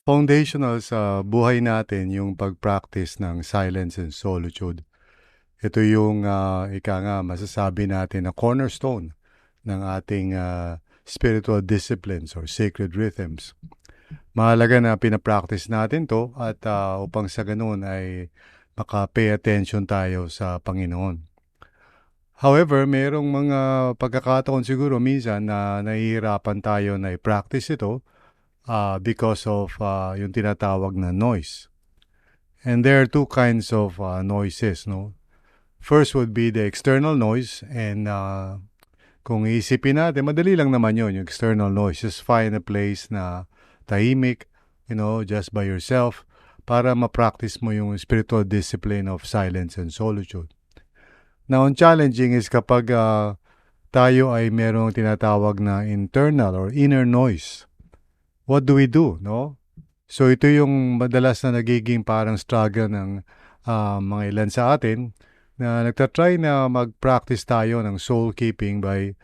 Foundational sa buhay natin yung pag-practice ng silence and solitude. Ito yung ika nga masasabi natin na cornerstone ng ating spiritual disciplines or sacred rhythms. Mahalaga na pinapractice natin to at upang sa ganun ay maka-pay attention tayo sa Panginoon. However, mayroong mga pagkakataon siguro minsan na nahihirapan tayo na i-practice ito because of yung tinatawag na noise. And there are two kinds of noises, no? First would be the external noise, and kung iisipin natin, madali lang naman yun, yung external noise. Just find a place na tahimik, just by yourself, para ma-practice mo yung spiritual discipline of silence and solitude. Now, ang challenging is kapag tayo ay merong tinatawag na internal or inner noise. What do we do, no? So ito yung madalas na nagiging parang struggle ng mga ilan sa atin na nagtatry na mag-practice tayo ng soul keeping by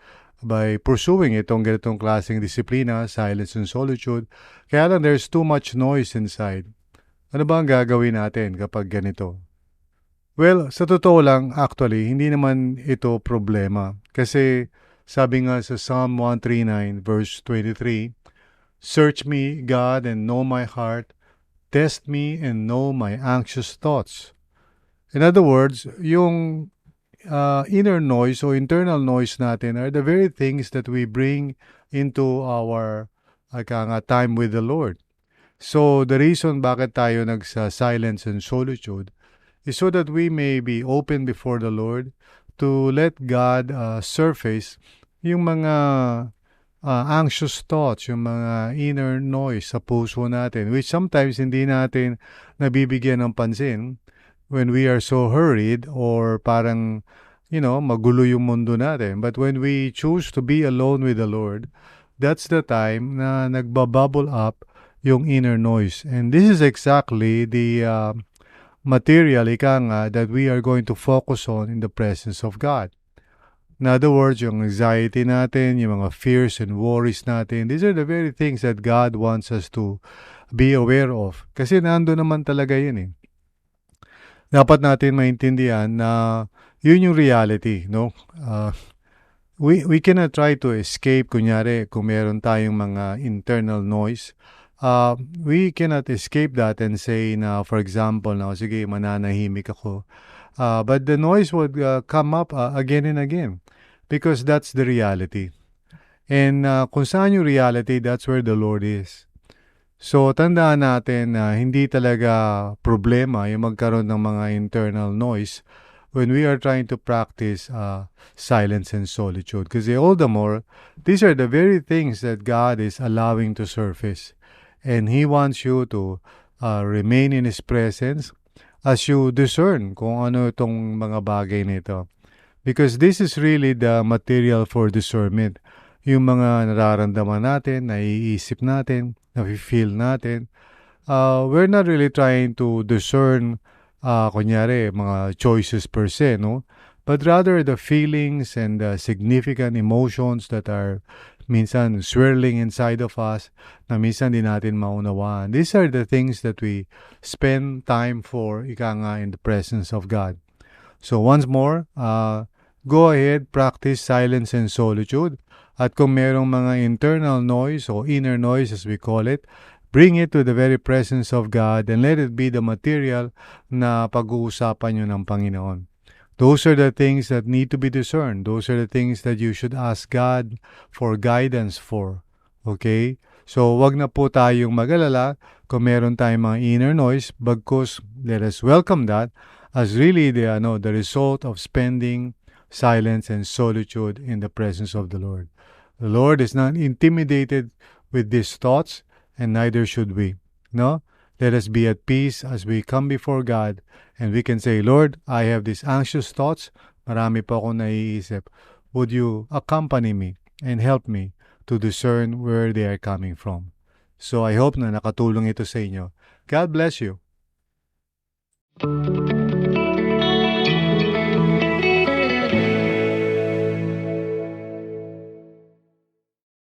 pursuing itong ganitong klaseng disiplina, silence and solitude. Kaya lang there's too much noise inside. Ano ba ang gagawin natin kapag ganito? Well, sa totoo lang, actually, hindi naman ito problema. Kasi sabi nga sa Psalm 139 verse 23, "Search me, God, and know my heart. Test me and know my anxious thoughts." In other words, yung inner noise o internal noise natin are the very things that we bring into our time with the Lord. So, the reason bakit tayo nagsa-silence and solitude is so that we may be open before the Lord to let God surface yung mga anxious thoughts, yung mga inner noise sa puso natin, which sometimes hindi natin nabibigyan ng pansin when we are so hurried or parang, magulo yung mundo natin. But when we choose to be alone with the Lord, that's the time na nagbabubble up yung inner noise. And this is exactly the material, that we are going to focus on in the presence of God. In other words, yung anxiety natin, yung mga fears and worries natin, these are the very things that God wants us to be aware of. Kasi nando naman talaga yun eh. Dapat natin maintindihan na yun yung reality, no? We cannot try to escape, kunyari, kung meron tayong mga internal noise. We cannot escape that and say na, for example, na, sige, mananahimik ako. But the noise would come up again and again. Because that's the reality. And kung saan yung reality, that's where the Lord is. So, tandaan natin na hindi talaga problema yung magkaroon ng mga internal noise when we are trying to practice silence and solitude. Kasi all the more, these are the very things that God is allowing to surface. And He wants you to remain in His presence as you discern kung ano itong mga bagay nito. Because this is really the material for discernment. Yung mga nararamdaman natin, naiisip natin, nafe-feel natin. We're not really trying to discern, kunyari, mga choices per se, no? But rather the feelings and the significant emotions that are minsan swirling inside of us na minsan din natin maunawaan. These are the things that we spend time for, in the presence of God. So once more, go ahead, practice silence and solitude. At kung merong mga internal noise o inner noise as we call it, bring it to the very presence of God and let it be the material na pag-uusapan nyo ng Panginoon. Those are the things that need to be discerned. Those are the things that you should ask God for guidance for. Okay? So, wag na po tayong mag-alala kung meron tayong mga inner noise, bagkus let us welcome that as really the result of spending silence and solitude in the presence of the Lord. The Lord is not intimidated with these thoughts, and neither should we. No? Let us be at peace as we come before God, and we can say, Lord, I have these anxious thoughts. Marami pa akong naiisip. Would you accompany me and help me to discern where they are coming from? So I hope na nakatulong ito sa inyo. God bless you.